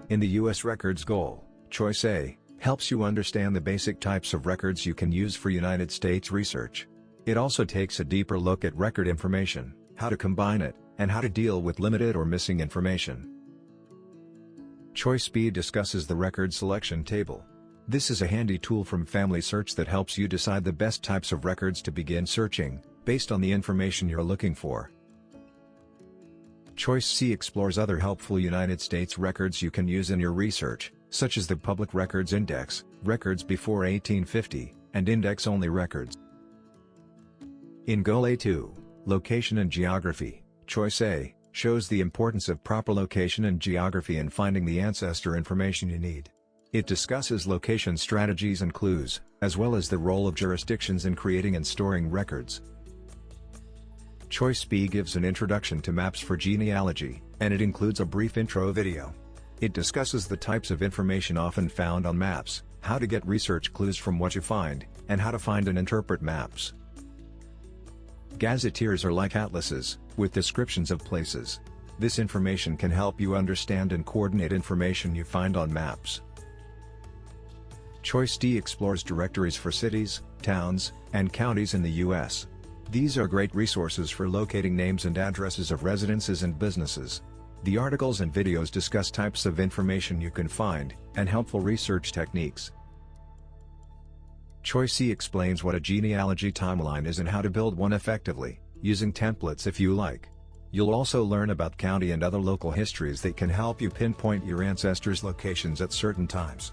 In the U.S. Records Goal, Choice A helps you understand the basic types of records you can use for United States research. It also takes a deeper look at record information, how to combine it, and how to deal with limited or missing information. Choice B discusses the record selection table. This is a handy tool from Family Search that helps you decide the best types of records to begin searching, based on the information you're looking for. Choice C explores other helpful United States records you can use in your research, such as the Public Records Index, records before 1850, and index-only records. In Goal A2, Location and Geography, Choice A shows the importance of proper location and geography in finding the ancestor information you need. It discusses location strategies and clues, as well as the role of jurisdictions in creating and storing records. Choice B gives an introduction to maps for genealogy, and it includes a brief intro video. It discusses the types of information often found on maps, how to get research clues from what you find, and how to find and interpret maps. Gazetteers are like atlases, with descriptions of places. This information can help you understand and coordinate information you find on maps. Choice D explores directories for cities, towns, and counties in the U.S. These are great resources for locating names and addresses of residences and businesses. The articles and videos discuss types of information you can find, and helpful research techniques. Choice C explains what a genealogy timeline is and how to build one effectively, using templates if you like. You'll also learn about county and other local histories that can help you pinpoint your ancestors' locations at certain times.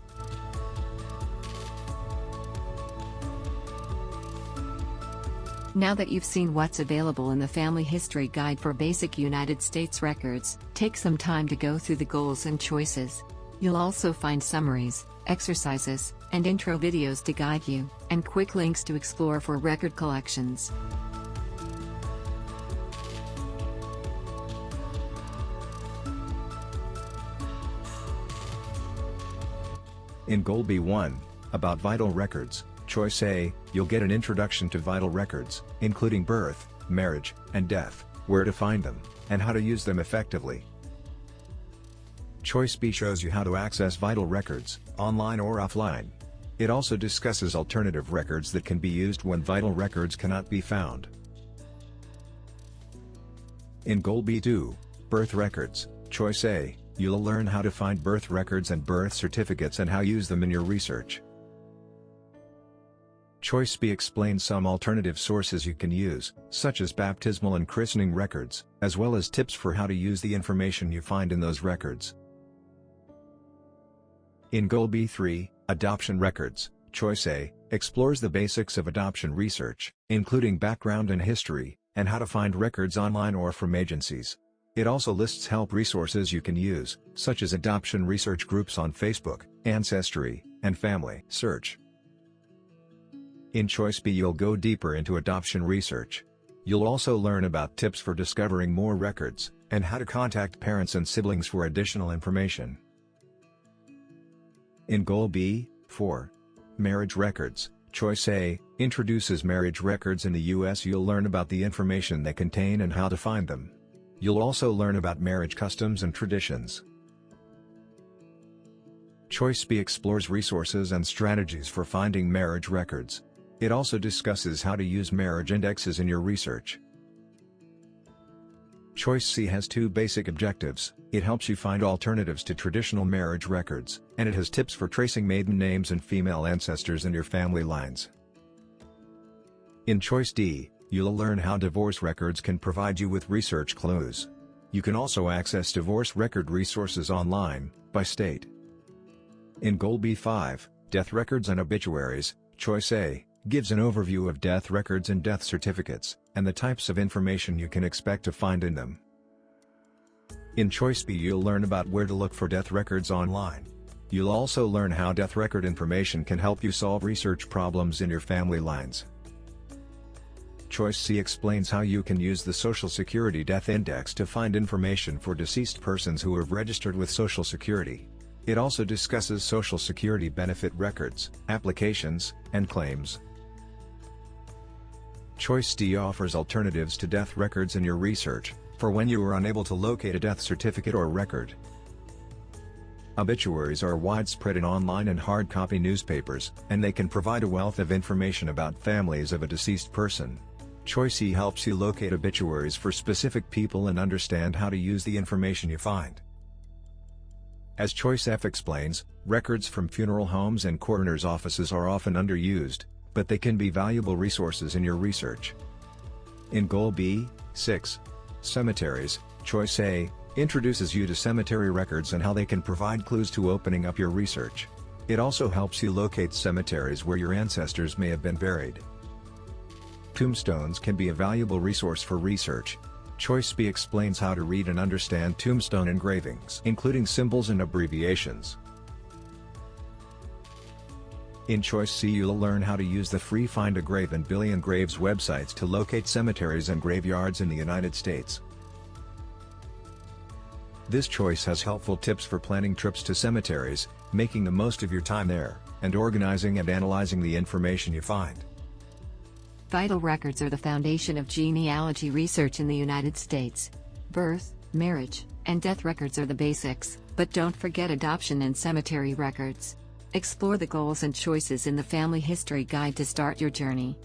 Now that you've seen what's available in the Family History Guide for basic United States records, take some time to go through the goals and choices. You'll also find summaries, exercises, and intro videos to guide you, and quick links to explore for record collections. In Goal B1, about vital records, Choice A, you'll get an introduction to vital records, including birth, marriage, and death, where to find them, and how to use them effectively. Choice B shows you how to access vital records, online or offline. It also discusses alternative records that can be used when vital records cannot be found. In Goal B2, birth records, Choice A, you'll learn how to find birth records and birth certificates and how to use them in your research. Choice B explains some alternative sources you can use, such as baptismal and christening records, as well as tips for how to use the information you find in those records. In Goal B3, adoption records, Choice A explores the basics of adoption research, including background and history, and how to find records online or from agencies. It also lists help resources you can use, such as adoption research groups on Facebook, Ancestry, and Family Search. In Choice B you'll go deeper into adoption research. You'll also learn about tips for discovering more records, and how to contact parents and siblings for additional information. In Goal B4, marriage records, Choice A introduces marriage records in the U.S. You'll learn about the information they contain and how to find them. You'll also learn about marriage customs and traditions. Choice B explores resources and strategies for finding marriage records. It also discusses how to use marriage indexes in your research. Choice C has two basic objectives. It helps you find alternatives to traditional marriage records, and it has tips for tracing maiden names and female ancestors in your family lines. In Choice D, you'll learn how divorce records can provide you with research clues. You can also access divorce record resources online, by state. In Goal B5, death records and obituaries, Choice A gives an overview of death records and death certificates, and the types of information you can expect to find in them. In Choice B you'll learn about where to look for death records online. You'll also learn how death record information can help you solve research problems in your family lines. Choice C explains how you can use the Social Security Death Index to find information for deceased persons who have registered with Social Security. It also discusses Social Security benefit records, applications, and claims. Choice D offers alternatives to death records in your research, for when you are unable to locate a death certificate or record. Obituaries are widespread in online and hard copy newspapers, and they can provide a wealth of information about families of a deceased person. Choice E helps you locate obituaries for specific people and understand how to use the information you find. As Choice F explains, records from funeral homes and coroner's offices are often underused, but they can be valuable resources in your research. In Goal B, 6. Cemeteries, Choice A introduces you to cemetery records and how they can provide clues to opening up your research. It also helps you locate cemeteries where your ancestors may have been buried. Tombstones can be a valuable resource for research. Choice B explains how to read and understand tombstone engravings, including symbols and abbreviations. In Choice C you'll learn how to use the free Find a Grave and Billion Graves websites to locate cemeteries and graveyards in the United States. This choice has helpful tips for planning trips to cemeteries, making the most of your time there, and organizing and analyzing the information you find. Vital records are the foundation of genealogy research in the United States. Birth, marriage, and death records are the basics, but don't forget adoption and cemetery records. Explore the goals and choices in the Family History Guide to start your journey.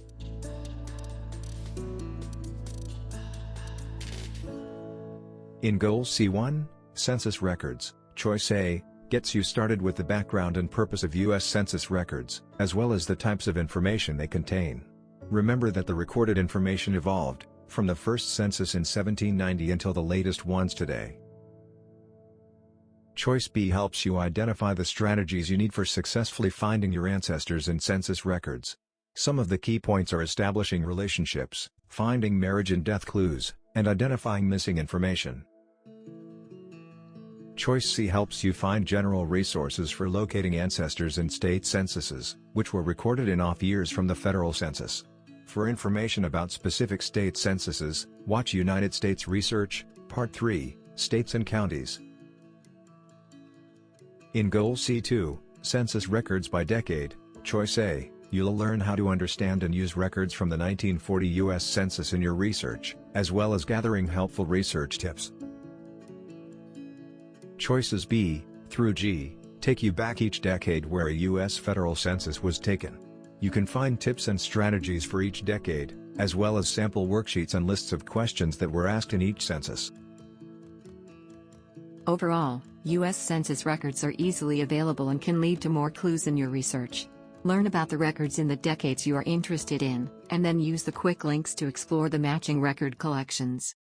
In Goal C1, Census Records, Choice A gets you started with the background and purpose of U.S. Census records, as well as the types of information they contain. Remember that the recorded information evolved, from the first census in 1790 until the latest ones today. Choice B helps you identify the strategies you need for successfully finding your ancestors in census records. Some of the key points are establishing relationships, finding marriage and death clues, and identifying missing information. Choice C helps you find general resources for locating ancestors in state censuses, which were recorded in off years from the federal census. For information about specific state censuses, watch United States Research, Part 3, States and Counties. In Goal C2, Census Records by Decade, Choice A, you'll learn how to understand and use records from the 1940 U.S. Census in your research, as well as gathering helpful research tips. Choices B through G take you back each decade where a U.S. federal census was taken. You can find tips and strategies for each decade, as well as sample worksheets and lists of questions that were asked in each census. Overall, U.S. Census records are easily available and can lead to more clues in your research. Learn about the records in the decades you are interested in, and then use the quick links to explore the matching record collections.